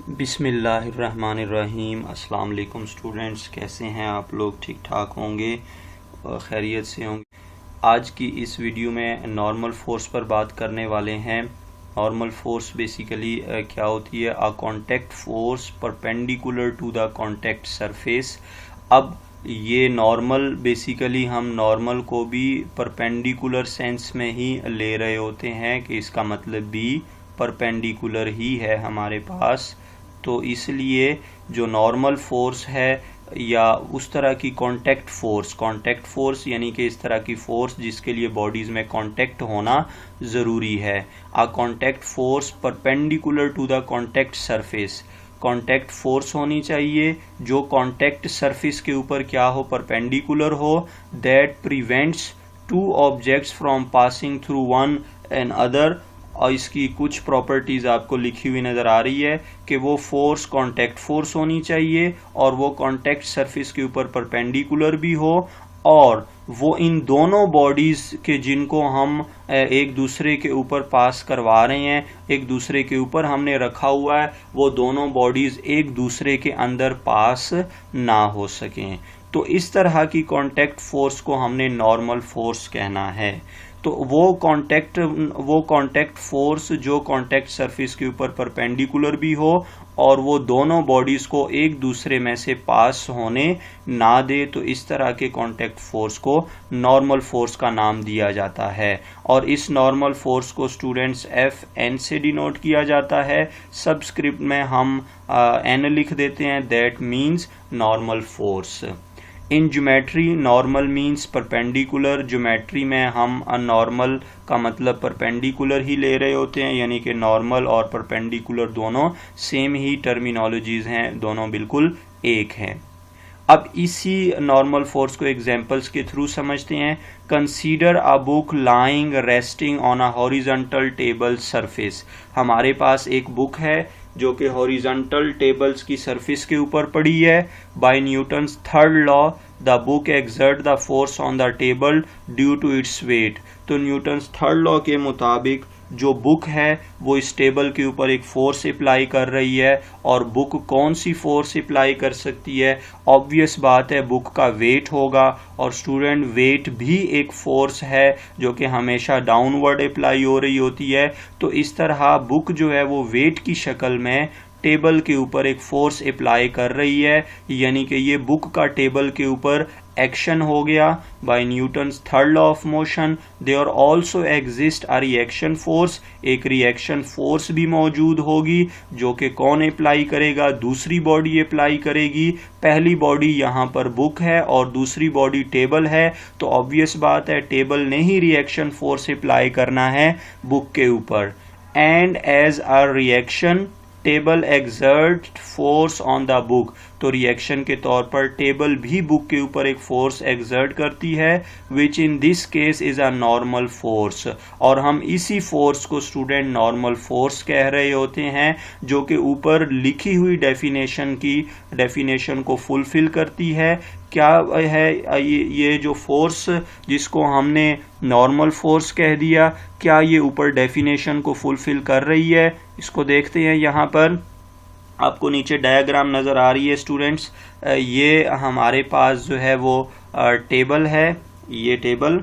बिस्मिल्लाहिर्रहमानिर्रहीम। अस्सलाम वालेकुम स्टूडेंट्स, कैसे हैं आप लोग? ठीक ठाक होंगे और खैरियत से होंगे। आज की इस वीडियो में नॉर्मल फोर्स पर बात करने वाले हैं। नॉर्मल फोर्स बेसिकली क्या होती है? A contact force perpendicular to the contact surface. अब ये नॉर्मल बेसिकली हम नॉर्मल को भी परपेंडिकुलर सेंस में ही ले रहे होते हैं कि इसका मतलब भी परपेंडिकुलर ही है हमारे पास। तो इसलिए जो नॉर्मल फोर्स है या उस तरह की कॉन्टैक्ट फोर्स यानी कि इस तरह की फोर्स जिसके लिए बॉडीज में कॉन्टैक्ट होना ज़रूरी है। A contact force perpendicular to the contact surface. Contact force होनी चाहिए जो कॉन्टैक्ट सरफेस के ऊपर क्या हो? परपेंडिकुलर हो। That prevents two objects from passing through one and other. और इसकी कुछ प्रॉपर्टीज आपको लिखी हुई नजर आ रही है कि वो फोर्स कॉन्टैक्ट फोर्स होनी चाहिए और वो कॉन्टैक्ट सरफेस के ऊपर परपेंडिकुलर भी हो, और वो इन दोनों बॉडीज के जिनको हम एक दूसरे के ऊपर पास करवा रहे हैं, एक दूसरे के ऊपर हमने रखा हुआ है, वो दोनों बॉडीज एक दूसरे के अंदर पास ना हो सकें। तो इस तरह की कॉन्टैक्ट फोर्स को हमने नॉर्मल फोर्स कहना है। तो वो कॉन्टैक्ट फोर्स जो कॉन्टैक्ट सरफेस के ऊपर परपेंडिकुलर भी हो और वो दोनों बॉडीज को एक दूसरे में से पास होने ना दे, तो इस तरह के कॉन्टैक्ट फोर्स को नॉर्मल फोर्स का नाम दिया जाता है। और इस नॉर्मल फोर्स को स्टूडेंट्स FN से डिनोट किया जाता है। सबस्क्रिप्ट में हम N लिख देते हैं। That means normal force. In geometry normal means perpendicular. Geometry में हम नॉर्मल का मतलब परपेंडिकुलर ही ले रहे होते हैं, यानी कि नॉर्मल और परपेंडिकुलर दोनों सेम ही टर्मिनोलॉजीज हैं, दोनों बिल्कुल एक हैं। अब इसी नॉर्मल फोर्स को एग्जांपल्स के थ्रू समझते हैं। Consider a book lying resting on a horizontal table surface. हमारे पास एक बुक है जो कि हॉरिजॉन्टल टेबल्स की सरफेस के ऊपर पड़ी है। By Newton's third law the book exert the force on the table due to its weight. तो न्यूटन्स थर्ड लॉ के मुताबिक जो बुक है वो इस टेबल के ऊपर एक फोर्स अप्लाई कर रही है। और बुक कौन सी फोर्स अप्लाई कर सकती है? ऑब्वियस बात है, बुक का वेट होगा। और स्टूडेंट, वेट भी एक फोर्स है जो कि हमेशा डाउनवर्ड अप्लाई हो रही होती है। तो इस तरह बुक जो है वो वेट की शक्ल में टेबल के ऊपर एक फोर्स अप्लाई कर रही है, यानी कि ये बुक का टेबल के ऊपर एक्शन हो गया। By Newton's third law of motion there also exist a reaction force. एक रिएक्शन फोर्स भी मौजूद होगी जो कि कौन अप्लाई करेगा? दूसरी बॉडी अप्लाई करेगी। पहली बॉडी यहाँ पर बुक है और दूसरी बॉडी टेबल है, तो ऑब्वियस बात है टेबल ने ही रिएक्शन फोर्स अप्लाई करना है बुक के ऊपर। And as a reaction table exert force on the book. तो रिएक्शन के तौर पर टेबल भी बुक के ऊपर एक फोर्स एक्सर्ट करती है, which in this case is a normal force. और हम इसी फोर्स को स्टूडेंट नॉर्मल फोर्स कह रहे होते हैं, जो कि ऊपर लिखी हुई डेफिनेशन को फुलफिल करती है। क्या है ये जो फोर्स जिसको हमने नॉर्मल फोर्स कह दिया, क्या ये ऊपर डेफिनेशन को फुलफिल कर रही है? इसको देखते हैं। यहाँ पर आपको नीचे डायग्राम नज़र आ रही है स्टूडेंट्स। ये हमारे पास जो है वो टेबल है, ये टेबल,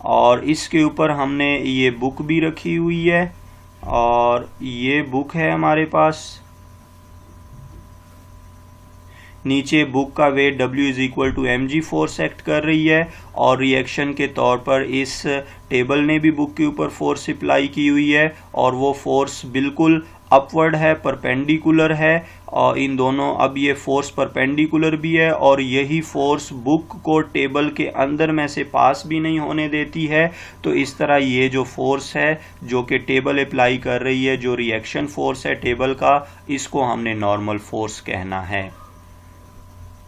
और इसके ऊपर हमने ये बुक भी रखी हुई है, और ये बुक है हमारे पास। नीचे बुक का weight W = mg force act कर रही है, और रिएक्शन के तौर पर इस टेबल ने भी बुक के ऊपर फोर्स अप्लाई की हुई है, और वो फोर्स बिल्कुल अपवर्ड है, परपेंडिकुलर है। और इन दोनों, अब ये फोर्स परपेंडिकुलर भी है और यही फोर्स बुक को टेबल के अंदर में से पास भी नहीं होने देती है। तो इस तरह ये जो फोर्स है जो कि टेबल अप्लाई कर रही है, जो रिएक्शन फोर्स है टेबल का, इसको हमने नॉर्मल फोर्स कहना है।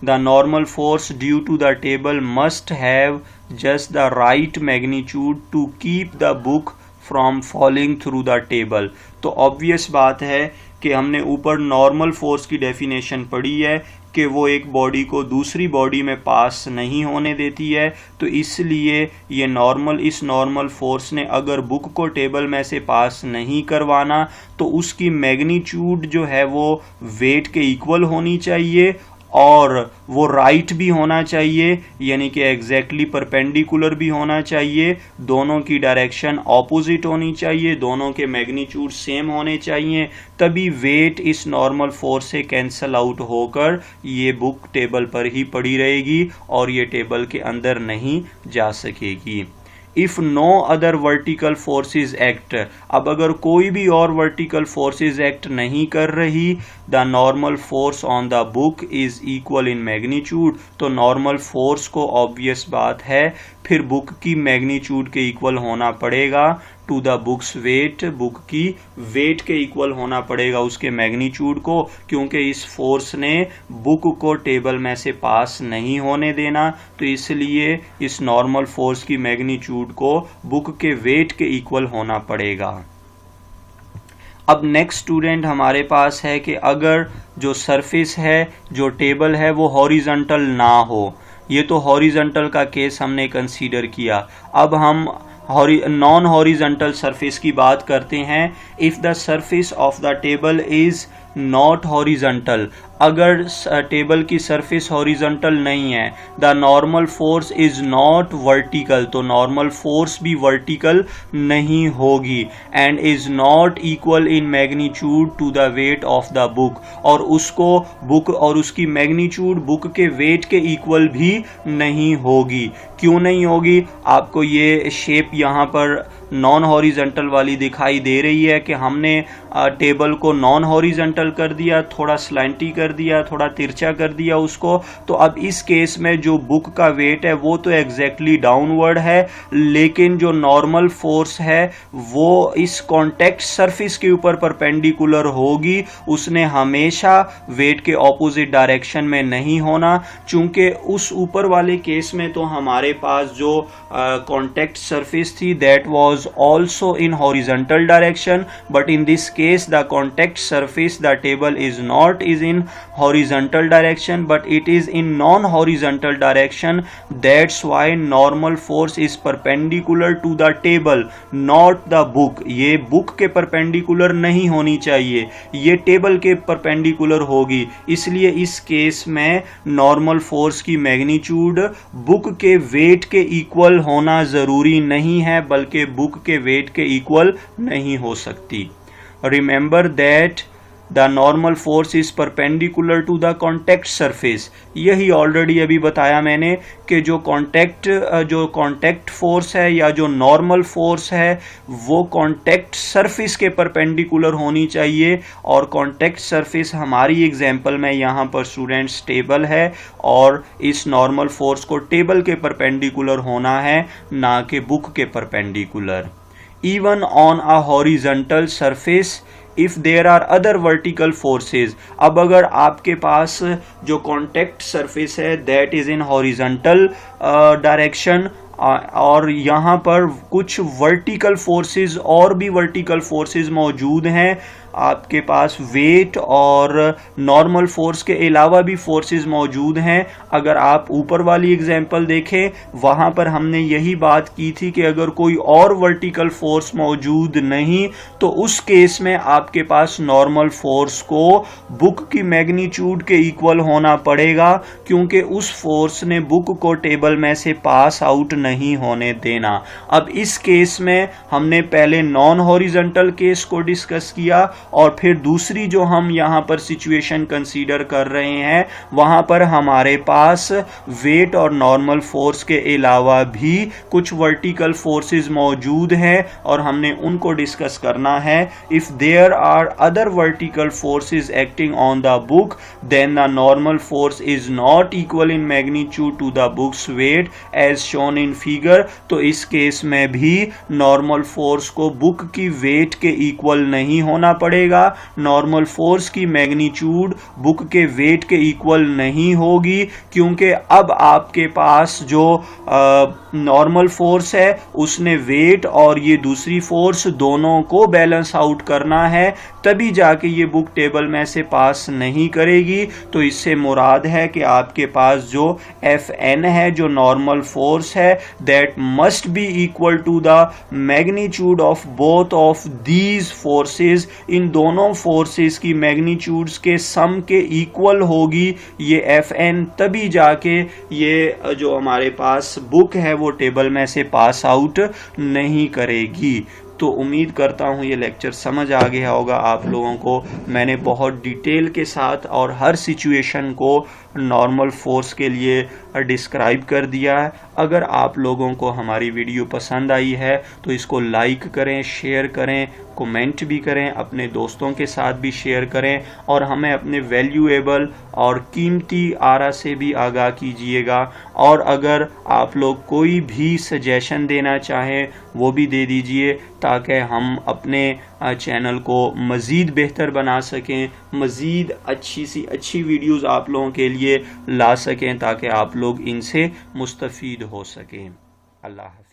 The normal force due to the table must have just the right magnitude to keep the book from falling through the table। तो ऑब्वियस बात है कि हमने ऊपर नॉर्मल फोर्स की डेफिनेशन पढ़ी है कि वो एक बॉडी को दूसरी बॉडी में पास नहीं होने देती है। तो इसलिए ये इस नॉर्मल फोर्स ने अगर बुक को टेबल में से पास नहीं करवाना तो उसकी मैग्नीट्यूड जो है वो वेट के इक्वल होनी चाहिए और वो राइट भी होना चाहिए, यानी कि एग्जैक्टली परपेंडिकुलर भी होना चाहिए, दोनों की डायरेक्शन ऑपोजिट होनी चाहिए, दोनों के मैग्नीट्यूड सेम होने चाहिए, तभी वेट इस नॉर्मल फोर्स से कैंसल आउट होकर ये बुक टेबल पर ही पड़ी रहेगी और ये टेबल के अंदर नहीं जा सकेगी। If no other vertical forces act, अब अगर कोई भी और वर्टिकल फोर्सेस एक्ट नहीं कर रही, the normal force on the book is equal in magnitude, तो नॉर्मल फोर्स को ऑब्वियस बात है फिर बुक की मैग्नीट्यूड के इक्वल होना पड़ेगा to the book's weight, book की वेट के इक्वल होना पड़ेगा उसके मैग्नीट्यूड को, क्योंकि इस फोर्स ने बुक को टेबल में से पास नहीं होने देना, तो इसलिए इस नॉर्मल फोर्स की मैग्नीट्यूड को बुक के वेट के इक्वल होना पड़ेगा। अब नेक्स्ट स्टूडेंट हमारे पास है कि अगर जो सरफेस है, जो टेबल है, वो हॉरिजॉन्टल ना हो, ये तो हॉरिजॉन्टल का केस हमने कंसीडर किया। अब हम नॉन हॉरिजॉन्टल सरफेस की बात करते हैं। If the surface of the table is not horizontal, अगर टेबल की सरफेस हॉरिजॉन्टल नहीं है, the normal force is not vertical, तो नॉर्मल फोर्स भी वर्टिकल नहीं होगी, and is not equal in magnitude to the weight of the book, और उसको बुक और उसकी मैग्नीट्यूड बुक के वेट के इक्वल भी नहीं होगी। क्यों नहीं होगी? आपको ये शेप यहाँ पर नॉन हॉरिजॉन्टल वाली दिखाई दे रही है कि हमने टेबल को नॉन हॉरिजॉन्टल कर दिया, थोड़ा स्लैंटी कर दिया, थोड़ा तिरछा कर दिया उसको, तो अब इस केस में जो बुक का वेट है वो तो एग्जैक्टली डाउनवर्ड है, लेकिन जो नॉर्मल फोर्स है वो इस कॉन्टेक्ट सरफेस के ऊपर परपेंडिकुलर होगी, उसने हमेशा वेट के ऑपोजिट डायरेक्शन में नहीं होना। चूंकि उस ऊपर वाले केस में तो हमारे पास जो कॉन्टेक्ट सरफेस थी that was also in horizontal direction, but in this case the contact surface, the table is not in horizontal direction but it is in non-horizontal direction. That's why normal force is perpendicular to the table, not the book. ये book के perpendicular नहीं होनी चाहिए, ये table के perpendicular होगी, इसलिए इस केस में normal force की magnitude book के weight के equal होना जरूरी नहीं है, बल्कि बुक के वेट के इक्वल नहीं हो सकती। Remember that the normal force is perpendicular to the contact surface. यही ऑलरेडी अभी बताया मैंने कि जो कॉन्टेक्ट फोर्स है या जो नॉर्मल फोर्स है वो कॉन्टेक्ट सरफेस के परपेंडिकुलर होनी चाहिए, और कॉन्टेक्ट सरफेस हमारी एग्जांपल में यहाँ पर स्टूडेंट्स टेबल है, और इस नॉर्मल फोर्स को टेबल के परपेंडिकुलर होना है, ना कि बुक के perpendicular. Even on a horizontal surface if there are other vertical forces, अब अगर आपके पास जो कॉन्टेक्ट सरफेस है that is in horizontal direction, और यहाँ पर कुछ वर्टिकल फोर्सेस और भी वर्टिकल फोर्सेस मौजूद हैं, आपके पास वेट और नॉर्मल फोर्स के अलावा भी फोर्सेस मौजूद हैं। अगर आप ऊपर वाली एग्जांपल देखें वहां पर हमने यही बात की थी कि अगर कोई और वर्टिकल फोर्स मौजूद नहीं तो उस केस में आपके पास नॉर्मल फोर्स को बुक की मैग्नीट्यूड के इक्वल होना पड़ेगा, क्योंकि उस फोर्स ने बुक को टेबल में से पास आउट नहीं होने देना। अब इस केस में हमने पहले नॉन हॉरिजॉन्टल केस को डिस्कस किया, और फिर दूसरी जो हम यहां पर सिचुएशन कंसीडर कर रहे हैं वहां पर हमारे पास वेट और नॉर्मल फोर्स के अलावा भी कुछ वर्टिकल फोर्सेस मौजूद हैं और हमने उनको डिस्कस करना है। If there are other vertical forces acting on the book then the normal force is not equal in magnitude to the book's weight as shown in figure, तो इस केस में भी नॉर्मल फोर्स को book की weight के equal नहीं होना पड़ेगा, पड़ेगा। नॉर्मल फोर्स की मैग्नीट्यूड बुक के वेट के इक्वल नहीं होगी, क्योंकि अब आपके पास जो नॉर्मल फोर्स है उसने वेट और ये दूसरी फोर्स दोनों को बैलेंस आउट करना है, तभी जाके ये बुक टेबल में से पास नहीं करेगी। तो इससे मुराद है कि आपके पास जो Fn है, जो नॉर्मल फोर्स है, that must be equal to the magnitude of both of these forces. इन दोनों फोर्सेस की मैग्नीट्यूड्स के सम के इक्वल होगी ये Fn, तभी जाके ये जो हमारे पास बुक है वो टेबल में से पास आउट नहीं करेगी। तो उम्मीद करता हूँ ये लेक्चर समझ आ गया होगा आप लोगों को। मैंने बहुत डिटेल के साथ और हर सिचुएशन को नॉर्मल फोर्स के लिए डिस्क्राइब कर दिया है। अगर आप लोगों को हमारी वीडियो पसंद आई है तो इसको लाइक करें, शेयर करें, कमेंट भी करें, अपने दोस्तों के साथ भी शेयर करें और हमें अपने वैल्यूएबल और कीमती आरा से भी आगाह कीजिएगा। और अगर आप लोग कोई भी सजेशन देना चाहें वो भी दे दीजिए, ताकि हम अपने चैनल को मज़ीद बेहतर बना सकें, मज़ीद अच्छी सी अच्छी वीडियोस आप लोगों के लिए ला सकें, ताकि आप लोग इनसे मुस्तफ़ीद हो सकें। अल्लाह हाफ़िज़।